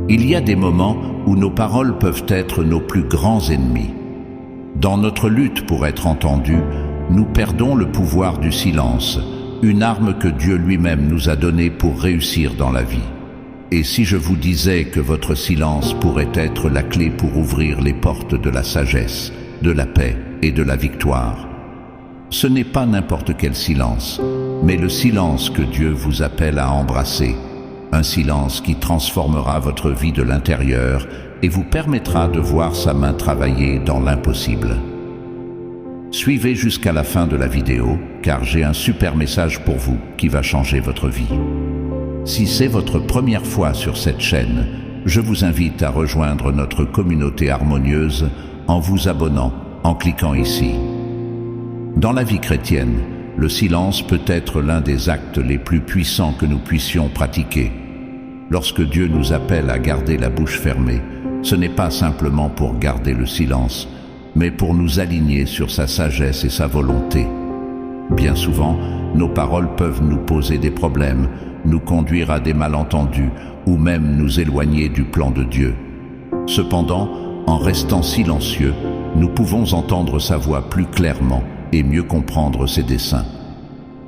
Il y a des moments où nos paroles peuvent être nos plus grands ennemis. Dans notre lutte pour être entendus, nous perdons le pouvoir du silence, une arme que Dieu lui-même nous a donnée pour réussir dans la vie. Et si je vous disais que votre silence pourrait être la clé pour ouvrir les portes de la sagesse, de la paix et de la victoire? Ce n'est pas n'importe quel silence, mais le silence que Dieu vous appelle à embrasser, un silence qui transformera votre vie de l'intérieur et vous permettra de voir sa main travailler dans l'impossible. Suivez jusqu'à la fin de la vidéo, car j'ai un super message pour vous qui va changer votre vie. Si c'est votre première fois sur cette chaîne, je vous invite à rejoindre notre communauté harmonieuse en vous abonnant, en cliquant ici. Dans la vie chrétienne, le silence peut être l'un des actes les plus puissants que nous puissions pratiquer. Lorsque Dieu nous appelle à garder la bouche fermée, ce n'est pas simplement pour garder le silence, mais pour nous aligner sur sa sagesse et sa volonté. Bien souvent, nos paroles peuvent nous poser des problèmes, nous conduire à des malentendus ou même nous éloigner du plan de Dieu. Cependant, en restant silencieux, nous pouvons entendre sa voix plus clairement et mieux comprendre ses desseins.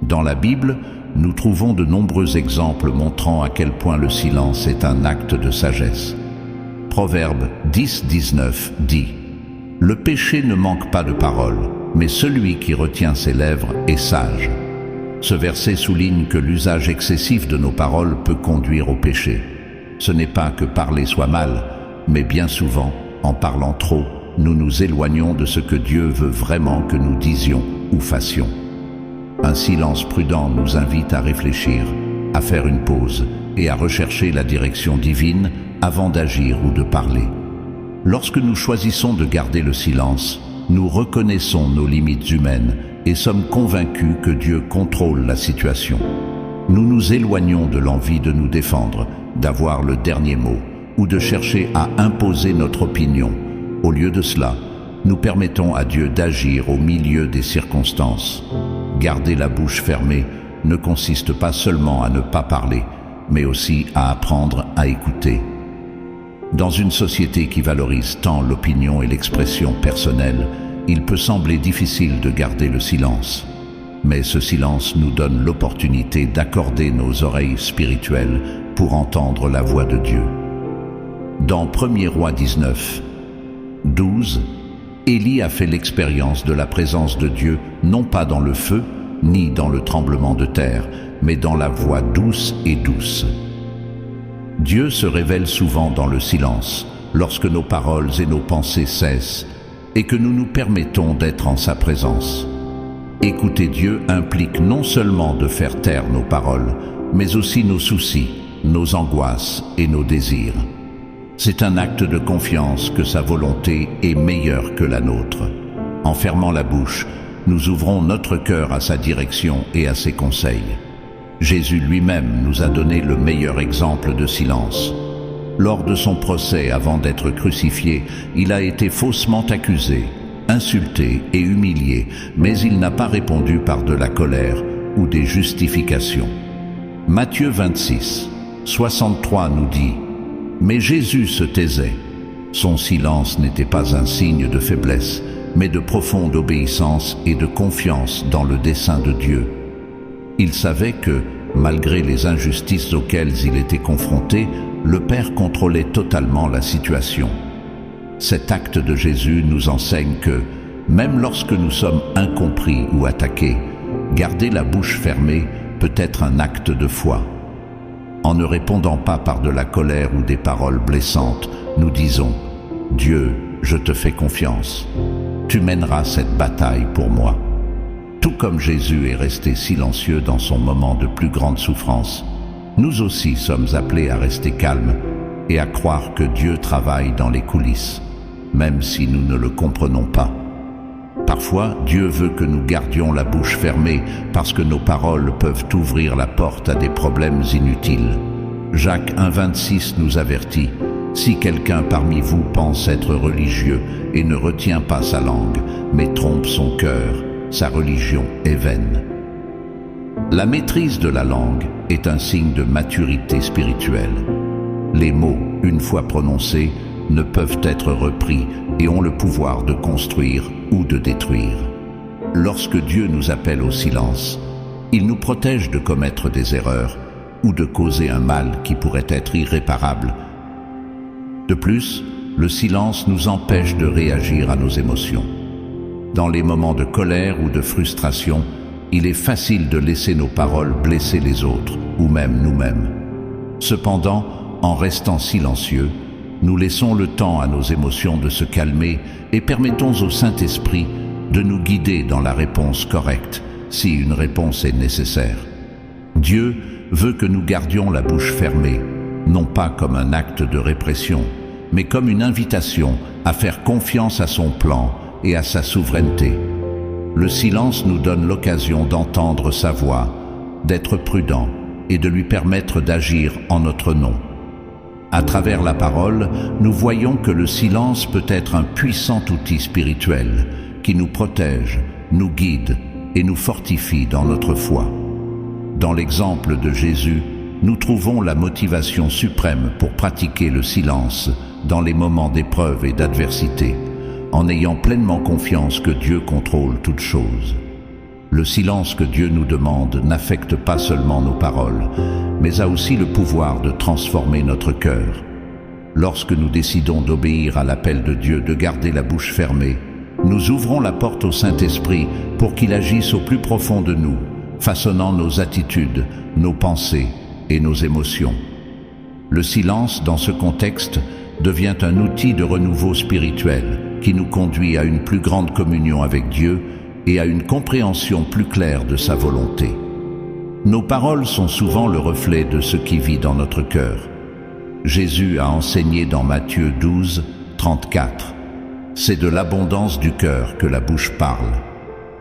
Dans la Bible, nous trouvons de nombreux exemples montrant à quel point le silence est un acte de sagesse. Proverbe 10:19 dit « Le péché ne manque pas de parole, mais celui qui retient ses lèvres est sage. » Ce verset souligne que l'usage excessif de nos paroles peut conduire au péché. Ce n'est pas que parler soit mal, mais bien souvent, en parlant trop, nous nous éloignons de ce que Dieu veut vraiment que nous disions ou fassions. Un silence prudent nous invite à réfléchir, à faire une pause et à rechercher la direction divine avant d'agir ou de parler. Lorsque nous choisissons de garder le silence, nous reconnaissons nos limites humaines et sommes convaincus que Dieu contrôle la situation. Nous nous éloignons de l'envie de nous défendre, d'avoir le dernier mot ou de chercher à imposer notre opinion. Au lieu de cela, nous permettons à Dieu d'agir au milieu des circonstances. Garder la bouche fermée ne consiste pas seulement à ne pas parler, mais aussi à apprendre à écouter. Dans une société qui valorise tant l'opinion et l'expression personnelle, il peut sembler difficile de garder le silence. Mais ce silence nous donne l'opportunité d'accorder nos oreilles spirituelles pour entendre la voix de Dieu. Dans 1er Rois 19:12, Élie a fait l'expérience de la présence de Dieu non pas dans le feu, ni dans le tremblement de terre, mais dans la voix douce et douce. Dieu se révèle souvent dans le silence, lorsque nos paroles et nos pensées cessent, et que nous nous permettons d'être en sa présence. Écouter Dieu implique non seulement de faire taire nos paroles, mais aussi nos soucis, nos angoisses et nos désirs. C'est un acte de confiance que sa volonté est meilleure que la nôtre. En fermant la bouche, nous ouvrons notre cœur à sa direction et à ses conseils. Jésus lui-même nous a donné le meilleur exemple de silence. Lors de son procès avant d'être crucifié, il a été faussement accusé, insulté et humilié, mais il n'a pas répondu par de la colère ou des justifications. Matthieu 26:63 nous dit « Mais Jésus se taisait. Son silence n'était pas un signe de faiblesse, mais de profonde obéissance et de confiance dans le dessein de Dieu. » Il savait que, malgré les injustices auxquelles il était confronté, le Père contrôlait totalement la situation. Cet acte de Jésus nous enseigne que, même lorsque nous sommes incompris ou attaqués, garder la bouche fermée peut être un acte de foi. En ne répondant pas par de la colère ou des paroles blessantes, nous disons « Dieu, je te fais confiance. Tu mèneras cette bataille pour moi. » Tout comme Jésus est resté silencieux dans son moment de plus grande souffrance, nous aussi sommes appelés à rester calmes et à croire que Dieu travaille dans les coulisses, même si nous ne le comprenons pas. Parfois, Dieu veut que nous gardions la bouche fermée parce que nos paroles peuvent ouvrir la porte à des problèmes inutiles. Jacques 1,26 nous avertit « Si quelqu'un parmi vous pense être religieux et ne retient pas sa langue, mais trompe son cœur, sa religion est vaine. » La maîtrise de la langue est un signe de maturité spirituelle. Les mots, une fois prononcés, ne peuvent être repris et ont le pouvoir de construire ou de détruire. Lorsque Dieu nous appelle au silence, il nous protège de commettre des erreurs ou de causer un mal qui pourrait être irréparable. De plus, le silence nous empêche de réagir à nos émotions. Dans les moments de colère ou de frustration, il est facile de laisser nos paroles blesser les autres ou même nous-mêmes. Cependant, en restant silencieux, nous laissons le temps à nos émotions de se calmer et permettons au Saint-Esprit de nous guider dans la réponse correcte, si une réponse est nécessaire. Dieu veut que nous gardions la bouche fermée, non pas comme un acte de répression, mais comme une invitation à faire confiance à son plan et à sa souveraineté. Le silence nous donne l'occasion d'entendre sa voix, d'être prudent et de lui permettre d'agir en notre nom. À travers la parole, nous voyons que le silence peut être un puissant outil spirituel qui nous protège, nous guide et nous fortifie dans notre foi. Dans l'exemple de Jésus, nous trouvons la motivation suprême pour pratiquer le silence dans les moments d'épreuve et d'adversité, en ayant pleinement confiance que Dieu contrôle toutes choses. Le silence que Dieu nous demande n'affecte pas seulement nos paroles, mais a aussi le pouvoir de transformer notre cœur. Lorsque nous décidons d'obéir à l'appel de Dieu de garder la bouche fermée, nous ouvrons la porte au Saint-Esprit pour qu'il agisse au plus profond de nous, façonnant nos attitudes, nos pensées et nos émotions. Le silence, dans ce contexte, devient un outil de renouveau spirituel qui nous conduit à une plus grande communion avec Dieu et à une compréhension plus claire de sa volonté. Nos paroles sont souvent le reflet de ce qui vit dans notre cœur. Jésus a enseigné dans Matthieu 12, 34. C'est de l'abondance du cœur que la bouche parle.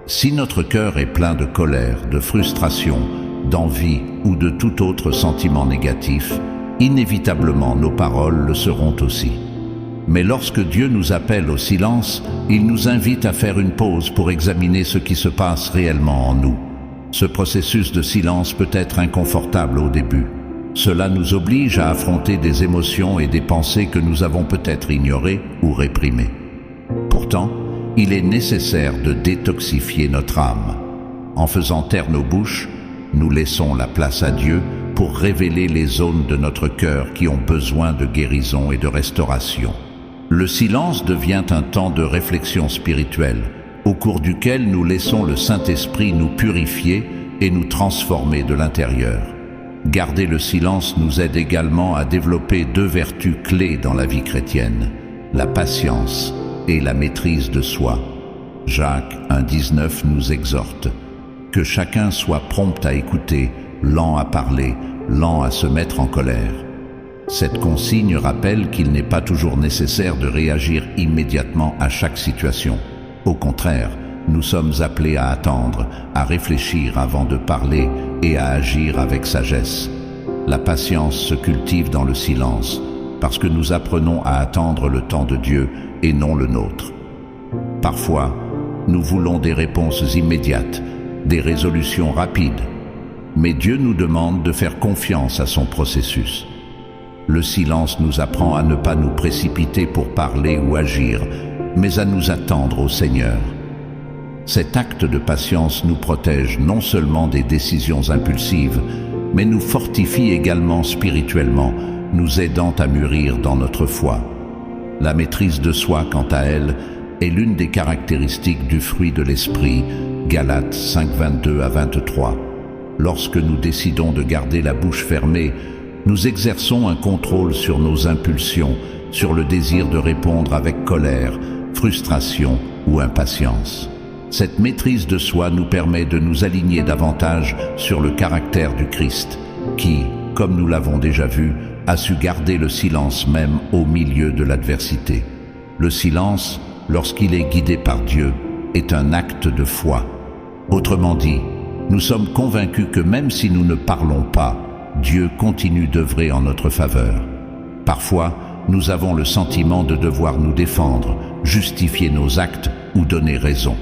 Si notre cœur est plein de colère, de frustration, d'envie ou de tout autre sentiment négatif, inévitablement nos paroles le seront aussi. Mais lorsque Dieu nous appelle au silence, il nous invite à faire une pause pour examiner ce qui se passe réellement en nous. Ce processus de silence peut être inconfortable au début. Cela nous oblige à affronter des émotions et des pensées que nous avons peut-être ignorées ou réprimées. Pourtant, il est nécessaire de détoxifier notre âme. En faisant taire nos bouches, nous laissons la place à Dieu pour révéler les zones de notre cœur qui ont besoin de guérison et de restauration. Le silence devient un temps de réflexion spirituelle, au cours duquel nous laissons le Saint-Esprit nous purifier et nous transformer de l'intérieur. Garder le silence nous aide également à développer deux vertus clés dans la vie chrétienne, la patience et la maîtrise de soi. Jacques 1,19 nous exhorte que chacun soit prompt à écouter, lent à parler, lent à se mettre en colère. Cette consigne rappelle qu'il n'est pas toujours nécessaire de réagir immédiatement à chaque situation. Au contraire, nous sommes appelés à attendre, à réfléchir avant de parler et à agir avec sagesse. La patience se cultive dans le silence, parce que nous apprenons à attendre le temps de Dieu et non le nôtre. Parfois, nous voulons des réponses immédiates, des résolutions rapides, mais Dieu nous demande de faire confiance à son processus. Le silence nous apprend à ne pas nous précipiter pour parler ou agir, mais à nous attendre au Seigneur. Cet acte de patience nous protège non seulement des décisions impulsives, mais nous fortifie également spirituellement, nous aidant à mûrir dans notre foi. La maîtrise de soi, quant à elle, est l'une des caractéristiques du fruit de l'esprit, Galates 5, 22 à 23. Lorsque nous décidons de garder la bouche fermée, nous exerçons un contrôle sur nos impulsions, sur le désir de répondre avec colère, frustration ou impatience. Cette maîtrise de soi nous permet de nous aligner davantage sur le caractère du Christ, qui, comme nous l'avons déjà vu, a su garder le silence même au milieu de l'adversité. Le silence, lorsqu'il est guidé par Dieu, est un acte de foi. Autrement dit, nous sommes convaincus que même si nous ne parlons pas, Dieu continue d'œuvrer en notre faveur. Parfois, nous avons le sentiment de devoir nous défendre, justifier nos actes ou donner raison.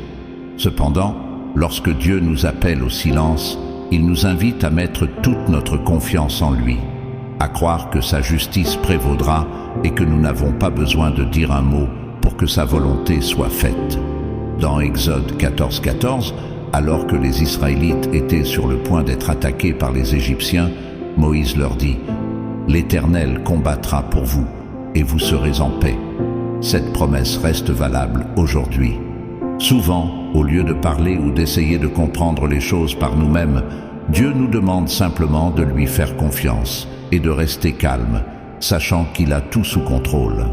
Cependant, lorsque Dieu nous appelle au silence, il nous invite à mettre toute notre confiance en lui. à croire que sa justice prévaudra et que nous n'avons pas besoin de dire un mot pour que sa volonté soit faite. Dans Exode 14:14, alors que les Israélites étaient sur le point d'être attaqués par les Égyptiens, Moïse leur dit « L'Éternel combattra pour vous, et vous serez en paix ». Cette promesse reste valable aujourd'hui. Souvent, au lieu de parler ou d'essayer de comprendre les choses par nous-mêmes, Dieu nous demande simplement de lui faire confiance et de rester calme, sachant qu'il a tout sous contrôle.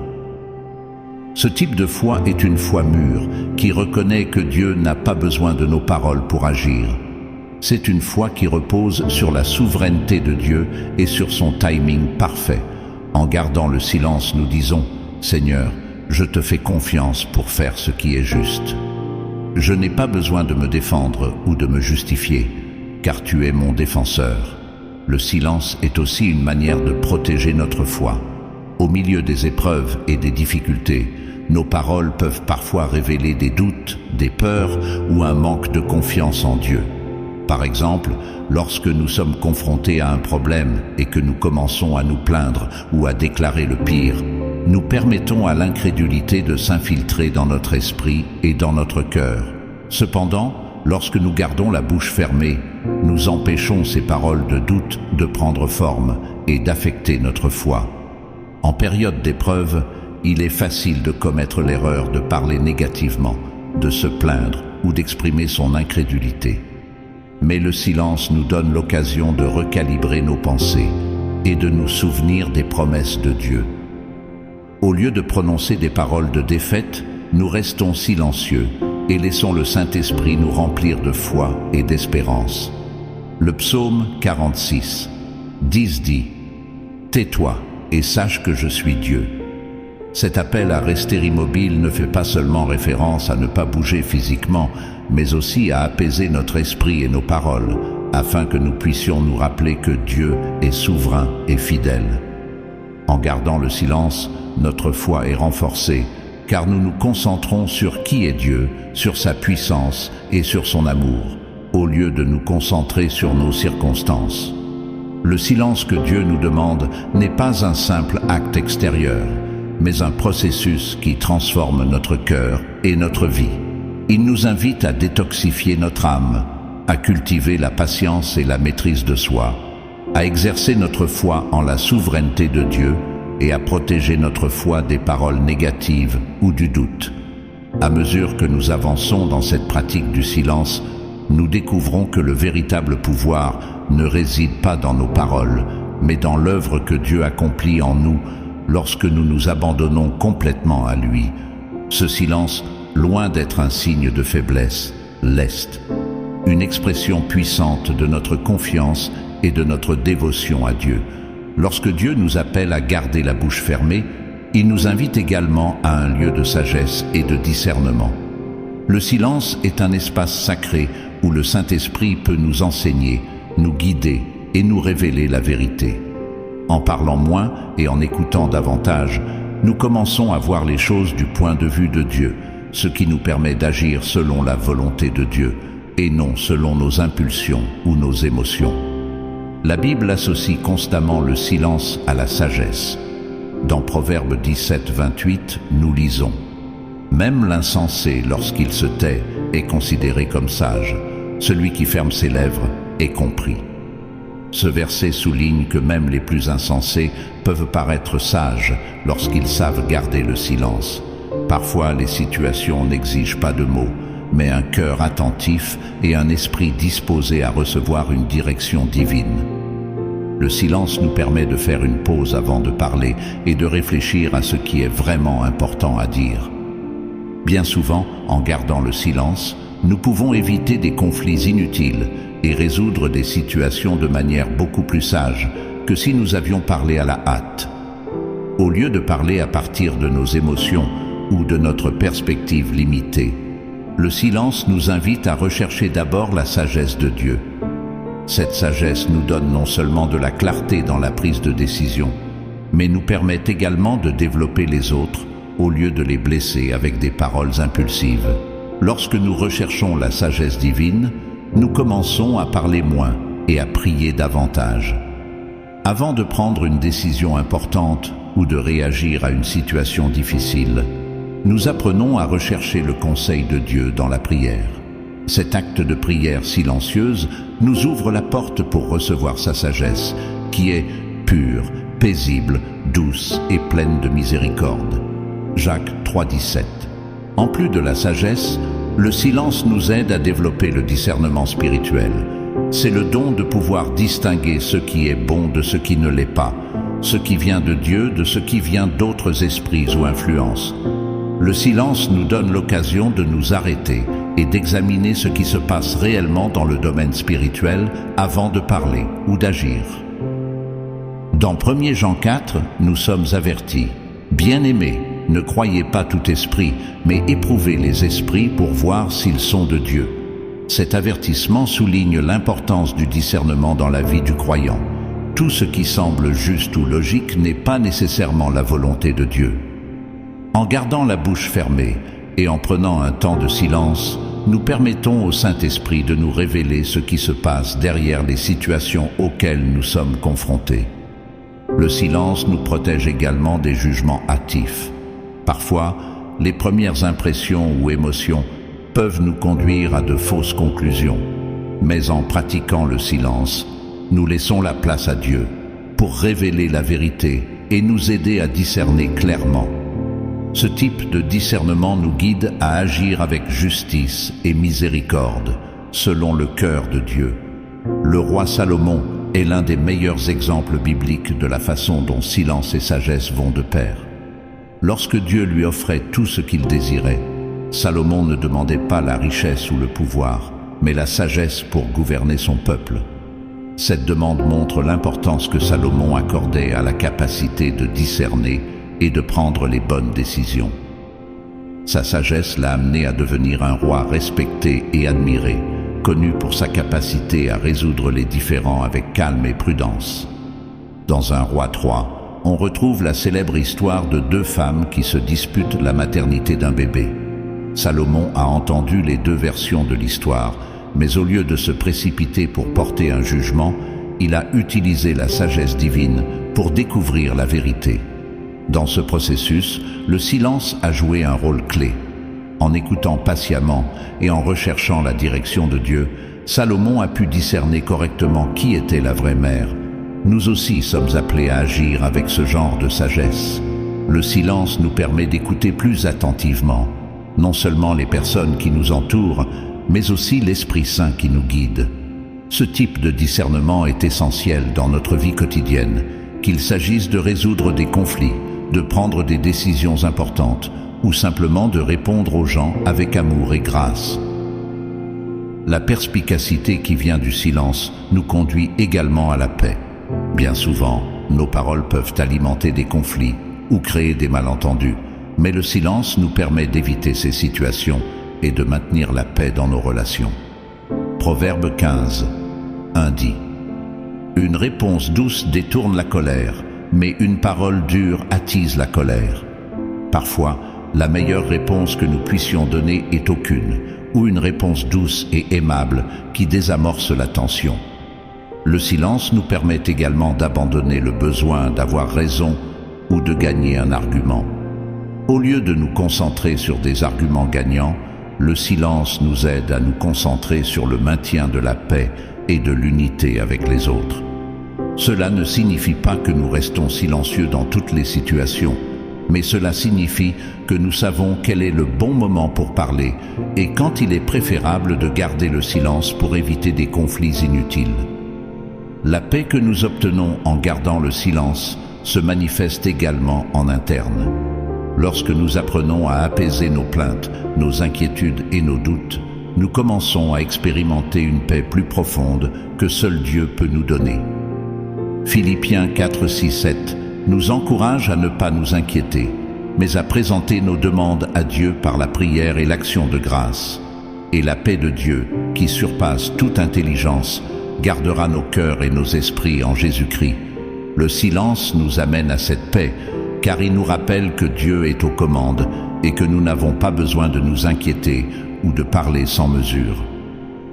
Ce type de foi est une foi mûre, qui reconnaît que Dieu n'a pas besoin de nos paroles pour agir. C'est une foi qui repose sur la souveraineté de Dieu et sur son timing parfait. En gardant le silence, nous disons « Seigneur, je te fais confiance pour faire ce qui est juste. Je n'ai pas besoin de me défendre ou de me justifier, car tu es mon défenseur. » Le silence est aussi une manière de protéger notre foi. Au milieu des épreuves et des difficultés, nos paroles peuvent parfois révéler des doutes, des peurs ou un manque de confiance en Dieu. Par exemple, lorsque nous sommes confrontés à un problème et que nous commençons à nous plaindre ou à déclarer le pire, nous permettons à l'incrédulité de s'infiltrer dans notre esprit et dans notre cœur. Cependant, lorsque nous gardons la bouche fermée, nous empêchons ces paroles de doute de prendre forme et d'affecter notre foi. En période d'épreuve, il est facile de commettre l'erreur de parler négativement, de se plaindre ou d'exprimer son incrédulité. Mais le silence nous donne l'occasion de recalibrer nos pensées et de nous souvenir des promesses de Dieu. Au lieu de prononcer des paroles de défaite, nous restons silencieux et laissons le Saint-Esprit nous remplir de foi et d'espérance. Le psaume 46, 10 dit « Tais-toi et sache que je suis Dieu ». Cet appel à rester immobile ne fait pas seulement référence à ne pas bouger physiquement, mais aussi à apaiser notre esprit et nos paroles, afin que nous puissions nous rappeler que Dieu est souverain et fidèle. En gardant le silence, notre foi est renforcée, car nous nous concentrons sur qui est Dieu, sur sa puissance et sur son amour, au lieu de nous concentrer sur nos circonstances. Le silence que Dieu nous demande n'est pas un simple acte extérieur, mais un processus qui transforme notre cœur et notre vie. Il nous invite à détoxifier notre âme, à cultiver la patience et la maîtrise de soi, à exercer notre foi en la souveraineté de Dieu et à protéger notre foi des paroles négatives ou du doute. À mesure que nous avançons dans cette pratique du silence, nous découvrons que le véritable pouvoir ne réside pas dans nos paroles, mais dans l'œuvre que Dieu accomplit en nous lorsque nous nous abandonnons complètement à lui. Ce silence, loin d'être un signe de faiblesse, l'est, une expression puissante de notre confiance et de notre dévotion à Dieu. Lorsque Dieu nous appelle à garder la bouche fermée, il nous invite également à un lieu de sagesse et de discernement. Le silence est un espace sacré où le Saint-Esprit peut nous enseigner, nous guider et nous révéler la vérité. En parlant moins et en écoutant davantage, nous commençons à voir les choses du point de vue de Dieu, ce qui nous permet d'agir selon la volonté de Dieu et non selon nos impulsions ou nos émotions. La Bible associe constamment le silence à la sagesse. Dans Proverbe 17, 28, nous lisons « Même l'insensé, lorsqu'il se tait, est considéré comme sage. Celui qui ferme ses lèvres est compris. » Ce verset souligne que même les plus insensés peuvent paraître sages lorsqu'ils savent garder le silence. Parfois, les situations n'exigent pas de mots, mais un cœur attentif et un esprit disposé à recevoir une direction divine. Le silence nous permet de faire une pause avant de parler et de réfléchir à ce qui est vraiment important à dire. Bien souvent, en gardant le silence, nous pouvons éviter des conflits inutiles et résoudre des situations de manière beaucoup plus sage que si nous avions parlé à la hâte. Au lieu de parler à partir de nos émotions ou de notre perspective limitée, le silence nous invite à rechercher d'abord la sagesse de Dieu. Cette sagesse nous donne non seulement de la clarté dans la prise de décision, mais nous permet également de développer les autres au lieu de les blesser avec des paroles impulsives. Lorsque nous recherchons la sagesse divine, nous commençons à parler moins et à prier davantage. Avant de prendre une décision importante ou de réagir à une situation difficile, nous apprenons à rechercher le conseil de Dieu dans la prière. Cet acte de prière silencieuse nous ouvre la porte pour recevoir sa sagesse, qui est pure, paisible, douce et pleine de miséricorde. Jacques 3,17. En plus de la sagesse, le silence nous aide à développer le discernement spirituel. C'est le don de pouvoir distinguer ce qui est bon de ce qui ne l'est pas, ce qui vient de Dieu de ce qui vient d'autres esprits ou influences. Le silence nous donne l'occasion de nous arrêter et d'examiner ce qui se passe réellement dans le domaine spirituel avant de parler ou d'agir. Dans 1 Jean 4, nous sommes avertis. Bien-aimés, ne croyez pas tout esprit, mais éprouvez les esprits pour voir s'ils sont de Dieu. Cet avertissement souligne l'importance du discernement dans la vie du croyant. Tout ce qui semble juste ou logique n'est pas nécessairement la volonté de Dieu. En gardant la bouche fermée et en prenant un temps de silence, nous permettons au Saint-Esprit de nous révéler ce qui se passe derrière les situations auxquelles nous sommes confrontés. Le silence nous protège également des jugements hâtifs. Parfois, les premières impressions ou émotions peuvent nous conduire à de fausses conclusions. Mais en pratiquant le silence, nous laissons la place à Dieu pour révéler la vérité et nous aider à discerner clairement. Ce type de discernement nous guide à agir avec justice et miséricorde, selon le cœur de Dieu. Le roi Salomon est l'un des meilleurs exemples bibliques de la façon dont silence et sagesse vont de pair. Lorsque Dieu lui offrait tout ce qu'il désirait, Salomon ne demandait pas la richesse ou le pouvoir, mais la sagesse pour gouverner son peuple. Cette demande montre l'importance que Salomon accordait à la capacité de discerner et de prendre les bonnes décisions. Sa sagesse l'a amené à devenir un roi respecté et admiré, connu pour sa capacité à résoudre les différends avec calme et prudence. Dans un roi 3, on retrouve la célèbre histoire de deux femmes qui se disputent la maternité d'un bébé. Salomon a entendu les deux versions de l'histoire, mais au lieu de se précipiter pour porter un jugement, il a utilisé la sagesse divine pour découvrir la vérité. Dans ce processus, le silence a joué un rôle clé. En écoutant patiemment et en recherchant la direction de Dieu, Salomon a pu discerner correctement qui était la vraie mère. Nous aussi sommes appelés à agir avec ce genre de sagesse. Le silence nous permet d'écouter plus attentivement, non seulement les personnes qui nous entourent, mais aussi l'Esprit Saint qui nous guide. Ce type de discernement est essentiel dans notre vie quotidienne, qu'il s'agisse de résoudre des conflits, de prendre des décisions importantes ou simplement de répondre aux gens avec amour et grâce. La perspicacité qui vient du silence nous conduit également à la paix. Bien souvent, nos paroles peuvent alimenter des conflits ou créer des malentendus, mais le silence nous permet d'éviter ces situations et de maintenir la paix dans nos relations. Proverbe 15, 1 dit « Une réponse douce détourne la colère, mais une parole dure attise la colère. » Parfois, la meilleure réponse que nous puissions donner est aucune, ou une réponse douce et aimable qui désamorce la tension. Le silence nous permet également d'abandonner le besoin d'avoir raison ou de gagner un argument. Au lieu de nous concentrer sur des arguments gagnants, le silence nous aide à nous concentrer sur le maintien de la paix et de l'unité avec les autres. Cela ne signifie pas que nous restons silencieux dans toutes les situations, mais cela signifie que nous savons quel est le bon moment pour parler et quand il est préférable de garder le silence pour éviter des conflits inutiles. La paix que nous obtenons en gardant le silence se manifeste également en interne. Lorsque nous apprenons à apaiser nos plaintes, nos inquiétudes et nos doutes, nous commençons à expérimenter une paix plus profonde que seul Dieu peut nous donner. Philippiens 4, 6, 7 nous encourage à ne pas nous inquiéter, mais à présenter nos demandes à Dieu par la prière et l'action de grâce. Et la paix de Dieu, qui surpasse toute intelligence, gardera nos cœurs et nos esprits en Jésus-Christ. Le silence nous amène à cette paix, car il nous rappelle que Dieu est aux commandes et que nous n'avons pas besoin de nous inquiéter ou de parler sans mesure.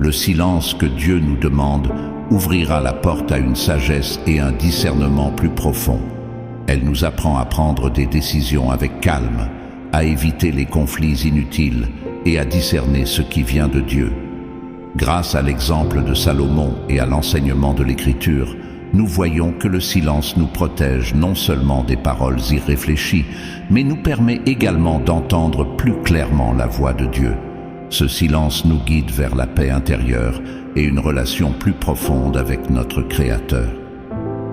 Le silence que Dieu nous demande ouvrira la porte à une sagesse et un discernement plus profond. Elle nous apprend à prendre des décisions avec calme, à éviter les conflits inutiles et à discerner ce qui vient de Dieu. Grâce à l'exemple de Salomon et à l'enseignement de l'Écriture, nous voyons que le silence nous protège non seulement des paroles irréfléchies, mais nous permet également d'entendre plus clairement la voix de Dieu. Ce silence nous guide vers la paix intérieure et une relation plus profonde avec notre Créateur.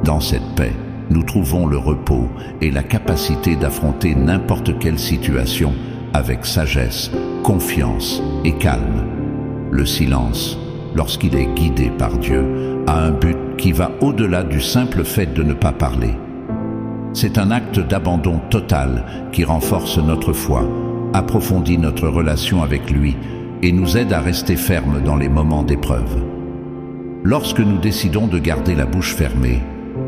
Dans cette paix, nous trouvons le repos et la capacité d'affronter n'importe quelle situation avec sagesse, confiance et calme. Le silence, lorsqu'il est guidé par Dieu, a un but qui va au-delà du simple fait de ne pas parler. C'est un acte d'abandon total qui renforce notre foi, approfondit notre relation avec lui et nous aide à rester fermes dans les moments d'épreuve. Lorsque nous décidons de garder la bouche fermée,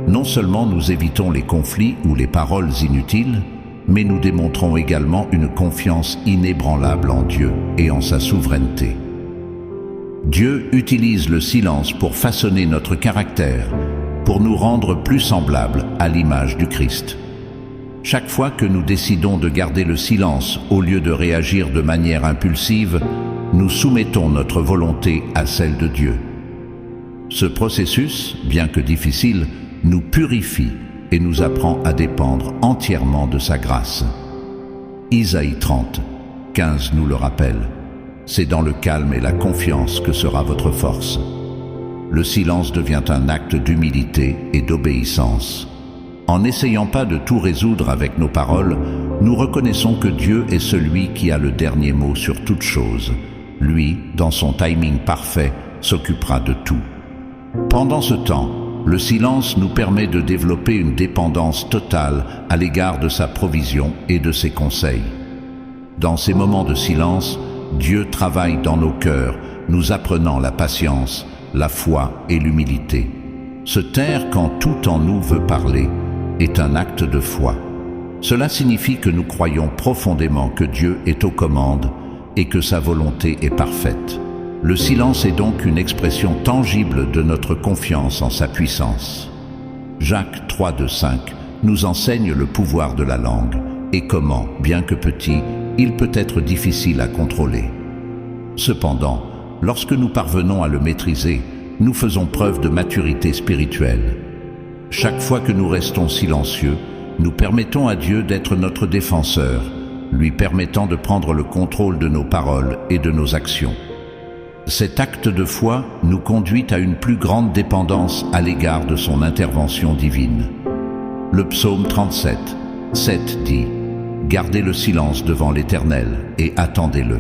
non seulement nous évitons les conflits ou les paroles inutiles, mais nous démontrons également une confiance inébranlable en Dieu et en sa souveraineté. Dieu utilise le silence pour façonner notre caractère, pour nous rendre plus semblables à l'image du Christ. Chaque fois que nous décidons de garder le silence au lieu de réagir de manière impulsive, nous soumettons notre volonté à celle de Dieu. Ce processus, bien que difficile, nous purifie et nous apprend à dépendre entièrement de sa grâce. Isaïe 30, 15 nous le rappelle. C'est dans le calme et la confiance que sera votre force. Le silence devient un acte d'humilité et d'obéissance. En n'essayant pas de tout résoudre avec nos paroles, nous reconnaissons que Dieu est celui qui a le dernier mot sur toute chose. Lui, dans son timing parfait, s'occupera de tout. Pendant ce temps, le silence nous permet de développer une dépendance totale à l'égard de sa provision et de ses conseils. Dans ces moments de silence, Dieu travaille dans nos cœurs, nous apprenant la patience, la foi et l'humilité. Se taire quand tout en nous veut parler est un acte de foi. Cela signifie que nous croyons profondément que Dieu est aux commandes et que sa volonté est parfaite. Le silence est donc une expression tangible de notre confiance en sa puissance. Jacques 3, 5 nous enseigne le pouvoir de la langue et comment, bien que petit, il peut être difficile à contrôler. Cependant, lorsque nous parvenons à le maîtriser, nous faisons preuve de maturité spirituelle. Chaque fois que nous restons silencieux, nous permettons à Dieu d'être notre défenseur, lui permettant de prendre le contrôle de nos paroles et de nos actions. Cet acte de foi nous conduit à une plus grande dépendance à l'égard de son intervention divine. Le psaume 37, 7 dit « Gardez le silence devant l'Éternel et attendez-le ».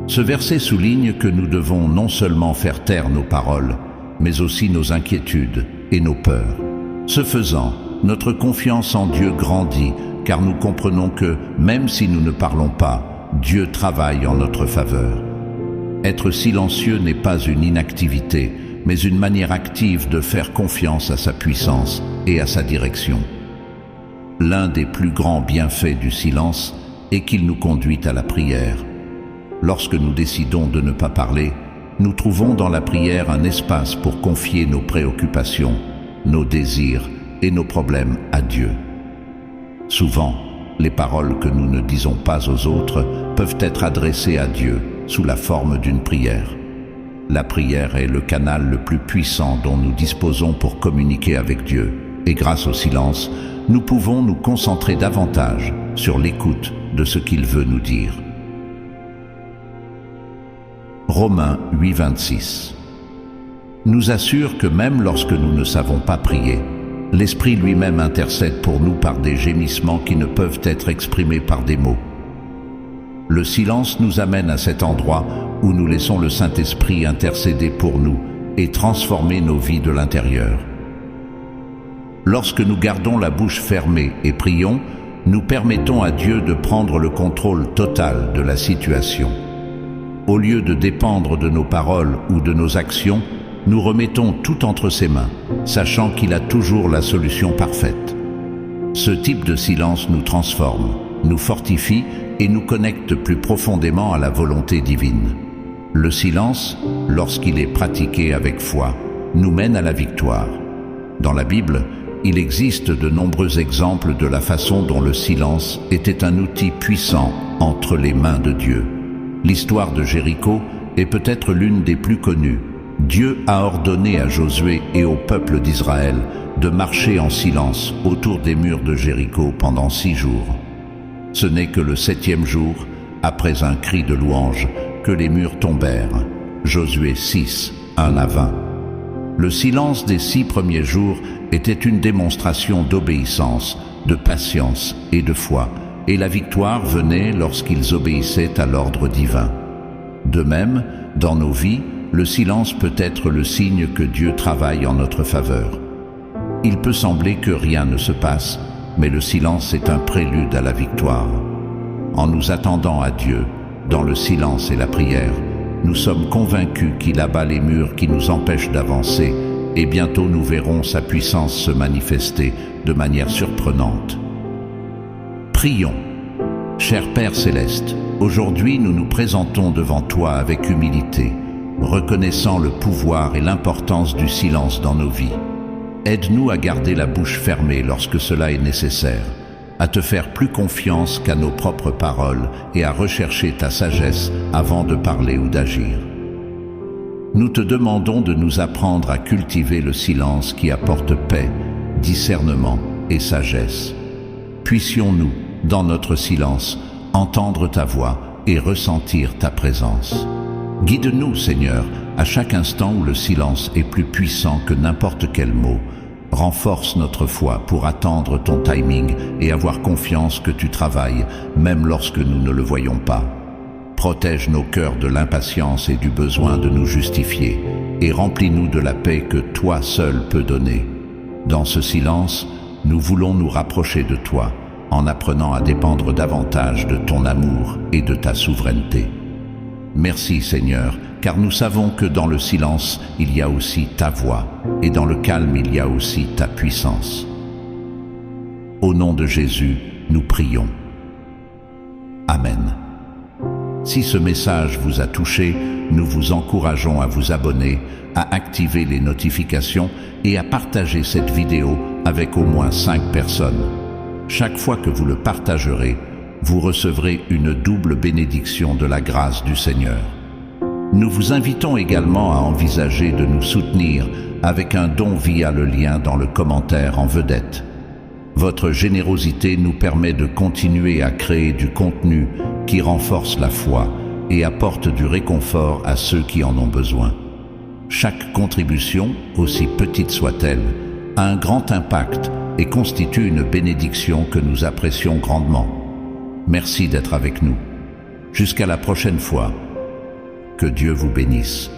Ce verset souligne que nous devons non seulement faire taire nos paroles, mais aussi nos inquiétudes et nos peurs. Ce faisant, notre confiance en Dieu grandit, car nous comprenons que, même si nous ne parlons pas, Dieu travaille en notre faveur. Être silencieux n'est pas une inactivité, mais une manière active de faire confiance à sa puissance et à sa direction. L'un des plus grands bienfaits du silence est qu'il nous conduit à la prière. Lorsque nous décidons de ne pas parler, nous trouvons dans la prière un espace pour confier nos préoccupations, nos désirs et nos problèmes à Dieu. Souvent, les paroles que nous ne disons pas aux autres peuvent être adressées à Dieu sous la forme d'une prière. La prière est le canal le plus puissant dont nous disposons pour communiquer avec Dieu, et grâce au silence, nous pouvons nous concentrer davantage sur l'écoute de ce qu'il veut nous dire. Romains 8, 26 nous assure que même lorsque nous ne savons pas prier, l'Esprit lui-même intercède pour nous par des gémissements qui ne peuvent être exprimés par des mots. Le silence nous amène à cet endroit où nous laissons le Saint-Esprit intercéder pour nous et transformer nos vies de l'intérieur. Lorsque nous gardons la bouche fermée et prions, nous permettons à Dieu de prendre le contrôle total de la situation. Au lieu de dépendre de nos paroles ou de nos actions, nous remettons tout entre ses mains, sachant qu'il a toujours la solution parfaite. Ce type de silence nous transforme, nous fortifie et nous connecte plus profondément à la volonté divine. Le silence, lorsqu'il est pratiqué avec foi, nous mène à la victoire. Dans la Bible, il existe de nombreux exemples de la façon dont le silence était un outil puissant entre les mains de Dieu. L'histoire de Jéricho est peut-être l'une des plus connues. Dieu a ordonné à Josué et au peuple d'Israël de marcher en silence autour des murs de Jéricho pendant 6 jours. Ce n'est que le 7e jour, après un cri de louange, que les murs tombèrent. Josué 6, 1 à 20. Le silence des 6 premiers jours était une démonstration d'obéissance, de patience et de foi, et la victoire venait lorsqu'ils obéissaient à l'ordre divin. De même, dans nos vies, le silence peut être le signe que Dieu travaille en notre faveur. Il peut sembler que rien ne se passe, mais le silence est un prélude à la victoire. En nous attendant à Dieu, dans le silence et la prière, nous sommes convaincus qu'il abat les murs qui nous empêchent d'avancer, et bientôt nous verrons sa puissance se manifester de manière surprenante. Prions. Cher Père Céleste, aujourd'hui nous nous présentons devant toi avec humilité, reconnaissant le pouvoir et l'importance du silence dans nos vies. Aide-nous à garder la bouche fermée lorsque cela est nécessaire, à te faire plus confiance qu'à nos propres paroles et à rechercher ta sagesse avant de parler ou d'agir. Nous te demandons de nous apprendre à cultiver le silence qui apporte paix, discernement et sagesse. Puissions-nous, dans notre silence, entendre ta voix et ressentir ta présence. Guide-nous, Seigneur, à chaque instant où le silence est plus puissant que n'importe quel mot. Renforce notre foi pour attendre ton timing et avoir confiance que tu travailles, même lorsque nous ne le voyons pas. Protège nos cœurs de l'impatience et du besoin de nous justifier, et remplis-nous de la paix que toi seul peux donner. Dans ce silence, nous voulons nous rapprocher de toi, en apprenant à dépendre davantage de ton amour et de ta souveraineté. Merci Seigneur, car nous savons que dans le silence, il y a aussi ta voix, et dans le calme, il y a aussi ta puissance. Au nom de Jésus, nous prions. Amen. Si ce message vous a touché, nous vous encourageons à vous abonner, à activer les notifications et à partager cette vidéo avec au moins 5 personnes. Chaque fois que vous le partagerez, vous recevrez une double bénédiction de la grâce du Seigneur. Nous vous invitons également à envisager de nous soutenir avec un don via le lien dans le commentaire en vedette. Votre générosité nous permet de continuer à créer du contenu qui renforce la foi et apporte du réconfort à ceux qui en ont besoin. Chaque contribution, aussi petite soit-elle, a un grand impact et constitue une bénédiction que nous apprécions grandement. Merci d'être avec nous. Jusqu'à la prochaine fois. Que Dieu vous bénisse.